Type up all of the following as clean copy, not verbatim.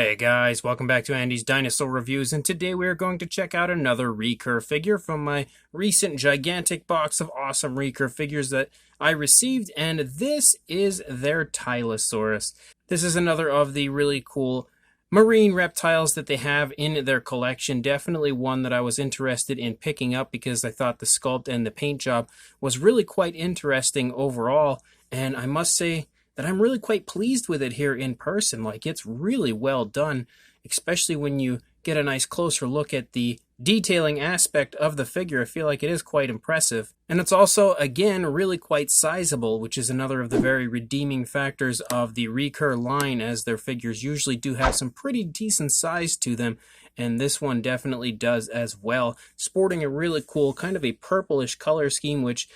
Hey guys, welcome back to Andy's Dinosaur Reviews, and today we are going to check out another Recur figure from my recent gigantic box of awesome Recur figures that I received, and this is their Tylosaurus. This is another of the really cool marine reptiles that they have in their collection. Definitely one that I was interested in picking up because I thought the sculpt and the paint job was really quite interesting overall, and I must say that I'm really quite pleased with it here in person. Like, it's really well done, especially when you get a nice closer look at the detailing aspect of the figure. I feel like it is quite impressive. And it's also, again, really quite sizable, which is another of the very redeeming factors of the Recur line, as their figures usually do have some pretty decent size to them. And this one definitely does as well, sporting a really cool kind of a purplish color scheme, which,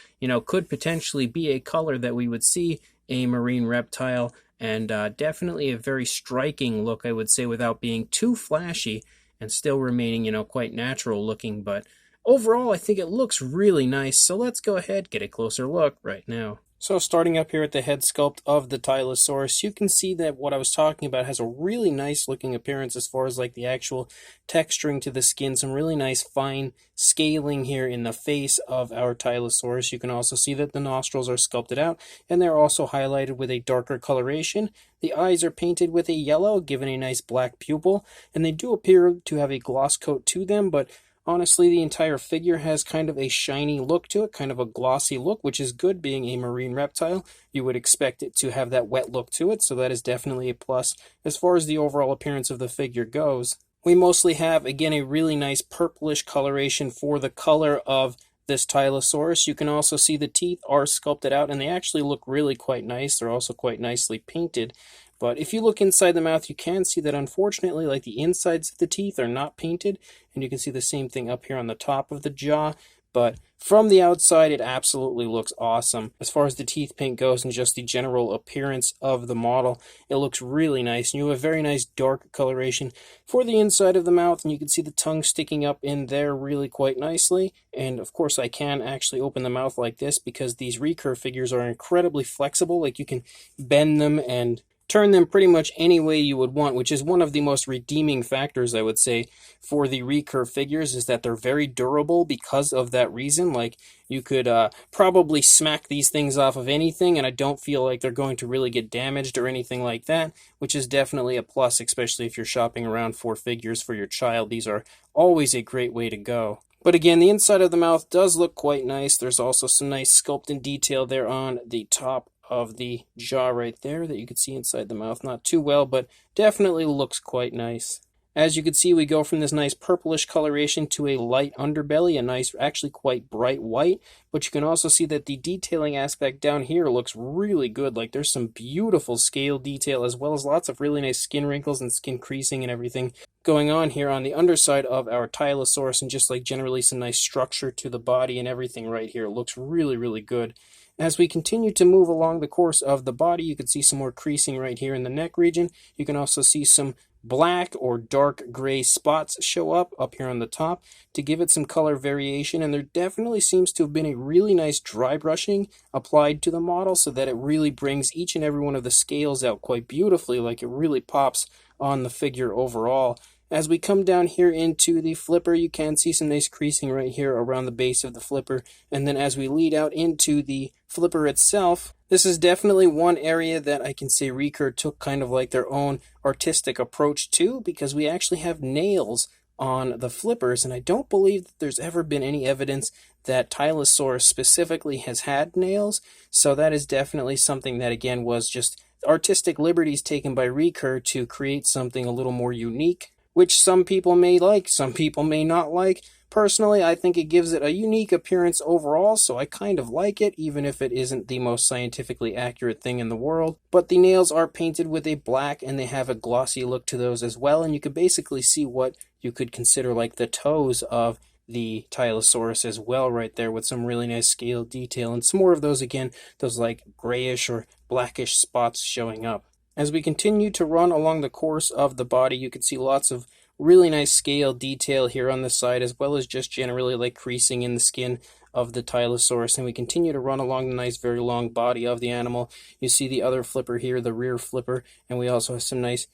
could potentially be a color that we would see a marine reptile, and definitely a very striking look, I would say, without being too flashy and still remaining, quite natural looking. But overall, I think it looks really nice, so let's go ahead, get a closer look right now. So starting up here at the head sculpt of the Tylosaurus, you can see that what I was talking about has a really nice looking appearance as far as like the actual texturing to the skin, some really nice fine scaling here in the face of our Tylosaurus. You can also see that the nostrils are sculpted out, and they're also highlighted with a darker coloration. The eyes are painted with a yellow, giving a nice black pupil, and they do appear to have a gloss coat to them, but honestly, the entire figure has kind of a shiny look to it, kind of a glossy look, which is good. Being a marine reptile, you would expect it to have that wet look to it, so that is definitely a plus as far as the overall appearance of the figure goes. We mostly have, again, a really nice purplish coloration for the color of this Tylosaurus. You can also see the teeth are sculpted out, and they actually look really quite nice. They're also quite nicely painted. But if you look inside the mouth, you can see that unfortunately, like, the insides of the teeth are not painted, and you can see the same thing up here on the top of the jaw. But from the outside, it absolutely looks awesome. As far as the teeth paint goes and just the general appearance of the model, it looks really nice. And you have a very nice dark coloration for the inside of the mouth, and you can see the tongue sticking up in there really quite nicely. And of course, I can actually open the mouth like this because these Recur figures are incredibly flexible. Like, you can bend them and turn them pretty much any way you would want, which is one of the most redeeming factors, I would say, for the Recur figures, is that they're very durable because of that reason. Like, you could probably smack these things off of anything, and I don't feel like they're going to really get damaged or anything like that, which is definitely a plus, especially if you're shopping around for figures for your child. These are always a great way to go. But again, the inside of the mouth does look quite nice. There's also some nice sculpt and detail there on the top of the jaw right there that you can see inside the mouth. Not too well, but definitely looks quite nice. As you can see, we go from this nice purplish coloration to a light underbelly, a nice, actually quite bright white, but you can also see that the detailing aspect down here looks really good. Like, there's some beautiful scale detail, as well as lots of really nice skin wrinkles and skin creasing and everything going on here on the underside of our Tylosaurus, and just like generally some nice structure to the body and everything right here. It looks really, really good. As we continue to move along the course of the body, you can see some more creasing right here in the neck region. You can also see some black or dark gray spots show up here on the top to give it some color variation, and there definitely seems to have been a really nice dry brushing applied to the model so that it really brings each and every one of the scales out quite beautifully. Like, it really pops on the figure overall. As we come down here into the flipper, you can see some nice creasing right here around the base of the flipper. And then as we lead out into the flipper itself, this is definitely one area that I can say Recur took kind of like their own artistic approach to, because we actually have nails on the flippers, and I don't believe that there's ever been any evidence that Tylosaurus specifically has had nails. So that is definitely something that, again, was just artistic liberties taken by Recur to create something a little more unique, which some people may like, some people may not like. Personally, I think it gives it a unique appearance overall, so I kind of like it, even if it isn't the most scientifically accurate thing in the world. But the nails are painted with a black, and they have a glossy look to those as well, and you can basically see what you could consider like the toes of the Tylosaurus as well right there, with some really nice scale detail, and some more of those, again, those like grayish or blackish spots showing up. As we continue to run along the course of the body, you can see lots of really nice scale detail here on the side, as well as just generally like creasing in the skin of the Tylosaurus. And we continue to run along the nice, very long body of the animal. You see the other flipper here, the rear flipper, and we also have some nice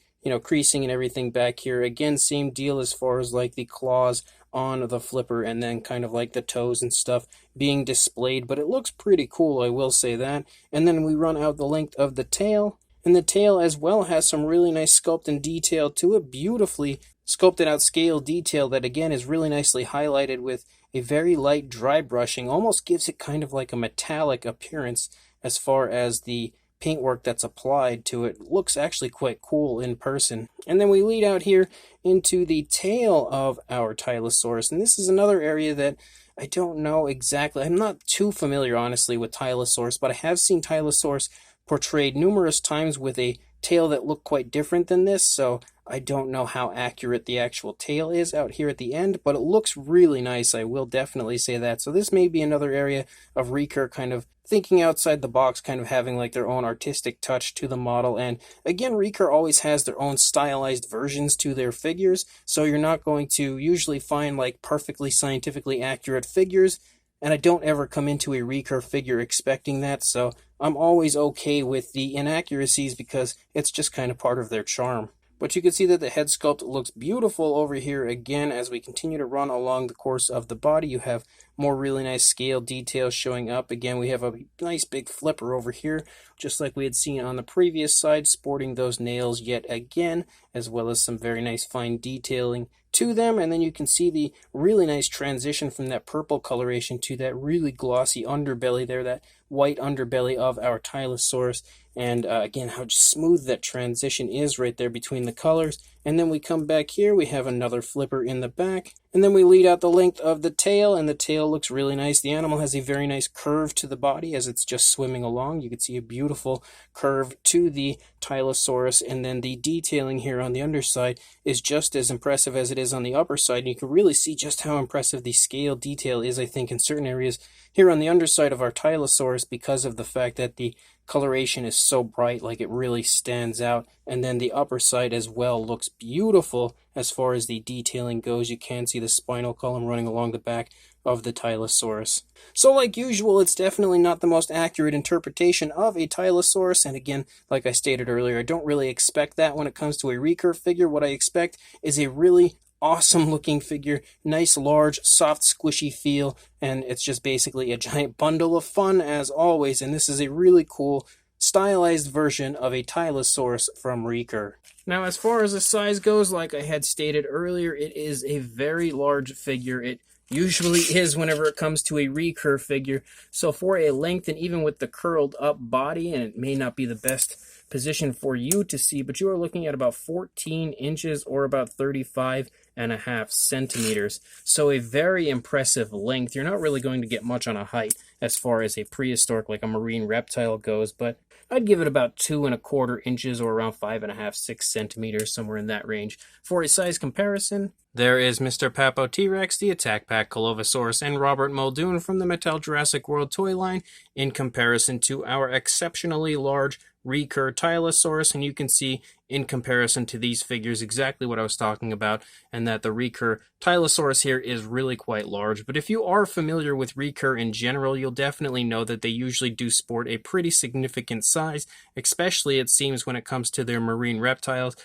creasing and everything back here. Again, same deal as far as like the claws on the flipper and then kind of like the toes and stuff being displayed, but it looks pretty cool, I will say that. And then we run out the length of the tail, and the tail as well has some really nice sculpt and detail to it, beautifully sculpted out scale detail that again is really nicely highlighted with a very light dry brushing, almost gives it kind of like a metallic appearance as far as the paintwork that's applied to it. Looks actually quite cool in person. And then we lead out here into the tail of our Tylosaurus, and this is another area that I don't know exactly. I'm not too familiar, honestly, with Tylosaurus, but I have seen Tylosaurus portrayed numerous times with a tail that looked quite different than this, so I don't know how accurate the actual tail is out here at the end, but it looks really nice, I will definitely say that. So this may be another area of Recur kind of thinking outside the box, kind of having like their own artistic touch to the model. And again, Recur always has their own stylized versions to their figures, so you're not going to usually find like perfectly scientifically accurate figures, and I don't ever come into a Recur figure expecting that, so I'm always okay with the inaccuracies because it's just kind of part of their charm. But you can see that the head sculpt looks beautiful over here again as we continue to run along the course of the body. You have more really nice scale details showing up. Again, we have a nice big flipper over here, just like we had seen on the previous side, sporting those nails yet again, as well as some very nice fine detailing to them. And then you can see the really nice transition from that purple coloration to that really glossy underbelly there, that white underbelly of our Tylosaurus. And again, how smooth that transition is right there between the colors. And then we come back here, we have another flipper in the back, and then we lead out the length of the tail, and the tail looks really nice. The animal has a very nice curve to the body as it's just swimming along. You can see a beautiful curve to the Tylosaurus, and then the detailing here on the underside is just as impressive as it is on the upper side. And you can really see just how impressive the scale detail is, I think, in certain areas here on the underside of our Tylosaurus because of the fact that the coloration is so bright, like it really stands out. And then the upper side as well looks beautiful as far as the detailing goes. You can see the spinal column running along the back of the Tylosaurus. So like usual, it's definitely not the most accurate interpretation of a Tylosaurus, and again, like I stated earlier, I don't really expect that when it comes to a Recur figure. What I expect is a really awesome looking figure, nice large soft squishy feel, and it's just basically a giant bundle of fun as always. And this is a really cool stylized version of a Tylosaurus from Recur. Now as far as the size goes, like I had stated earlier, it is a very large figure. It usually is whenever it comes to a Recur figure. So for a length, and even with the curled up body, and it may not be the best position for you to see, but you are looking at about 14 inches or about 35.5 centimeters. So a very impressive length. You're not really going to get much on a height as far as a prehistoric, like a marine reptile goes, but I'd give it about 2.25 inches or around 5.5, 6 centimeters, somewhere in that range. For a size comparison, there is Mr. Papo T-Rex, the Attack Pack Colovosaurus, and Robert Muldoon from the Mattel Jurassic World toy line in comparison to our exceptionally large Recur Tylosaurus, and you can see in comparison to these figures exactly what I was talking about, and that the Recur Tylosaurus here is really quite large. But if you are familiar with Recur in general, you'll definitely know that they usually do sport a pretty significant size, especially it seems when it comes to their marine reptiles,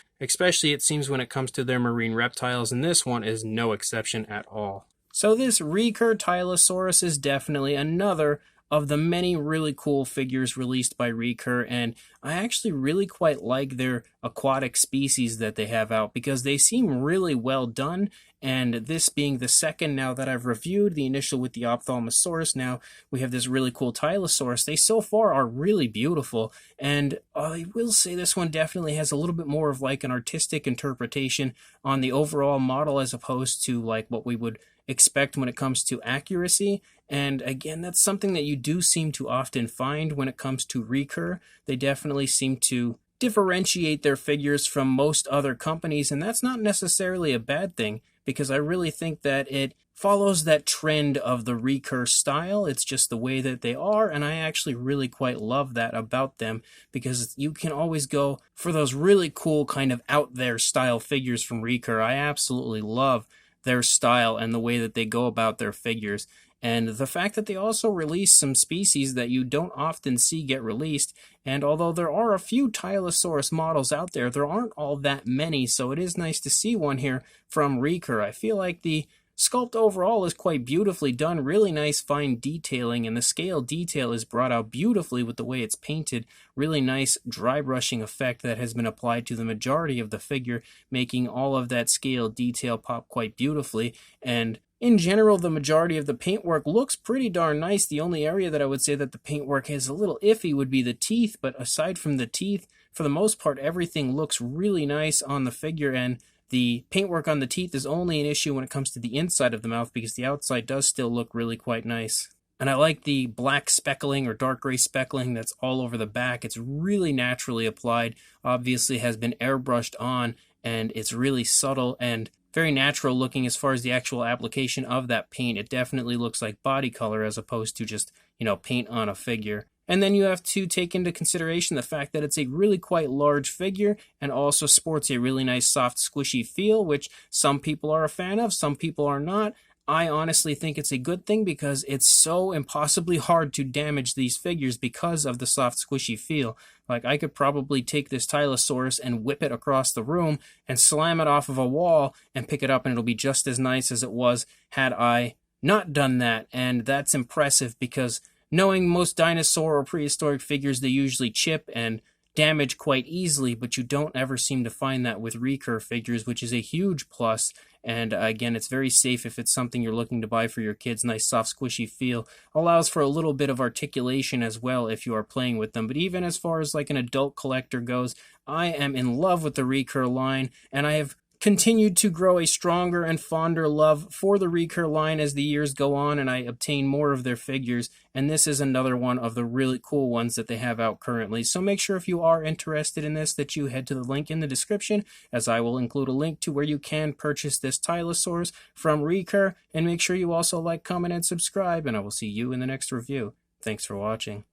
and this one is no exception at all. So this Recur Tylosaurus is definitely another of the many really cool figures released by Recur, and I actually really quite like their aquatic species that they have out because they seem really well done. And this being the second now that I've reviewed, the initial with the Ophthalmosaurus, now we have this really cool Tylosaurus. They so far are really beautiful, and I will say this one definitely has a little bit more of like an artistic interpretation on the overall model as opposed to like what we would expect when it comes to accuracy. And again, that's something that you do seem to often find when it comes to Recur. They definitely seem to differentiate their figures from most other companies, and that's not necessarily a bad thing because I really think that it follows that trend of the Recur style. It's just the way that they are, and I actually really quite love that about them because you can always go for those really cool kind of out there style figures from Recur. I absolutely love their style and the way that they go about their figures. And the fact that they also release some species that you don't often see get released. And although there are a few Tylosaurus models out there, there aren't all that many, so it is nice to see one here from Recur. I feel like the sculpt overall is quite beautifully done, really nice fine detailing, and the scale detail is brought out beautifully with the way it's painted. Really nice dry brushing effect that has been applied to the majority of the figure, making all of that scale detail pop quite beautifully. And in general, the majority of the paintwork looks pretty darn nice. The only area that I would say that the paintwork is a little iffy would be the teeth, but aside from the teeth, for the most part, everything looks really nice on the figure, and the paintwork on the teeth is only an issue when it comes to the inside of the mouth, because the outside does still look really quite nice. And I like the black speckling or dark gray speckling that's all over the back. It's really naturally applied, obviously has been airbrushed on, and it's really subtle and very natural looking as far as the actual application of that paint. It definitely looks like body color as opposed to just, paint on a figure. And then you have to take into consideration the fact that it's a really quite large figure and also sports a really nice soft squishy feel, which some people are a fan of, some people are not. I honestly think it's a good thing because it's so impossibly hard to damage these figures because of the soft squishy feel. Like, I could probably take this Tylosaurus and whip it across the room and slam it off of a wall and pick it up, and it'll be just as nice as it was had I not done that. And that's impressive because knowing most dinosaur or prehistoric figures, they usually chip and damage quite easily, but you don't ever seem to find that with Recur figures, which is a huge plus. And again, it's very safe if it's something you're looking to buy for your kids. Nice soft squishy feel. Allows for a little bit of articulation as well if you are playing with them. But even as far as like an adult collector goes, I am in love with the Recur line, and I have continued to grow a stronger and fonder love for the Recur line as the years go on and I obtain more of their figures, and this is another one of the really cool ones that they have out currently. So make sure if you are interested in this that you head to the link in the description, as I will include a link to where you can purchase this Tylosaurus from Recur, and make sure you also like, comment, and subscribe, and I will see you in the next review. Thanks for watching.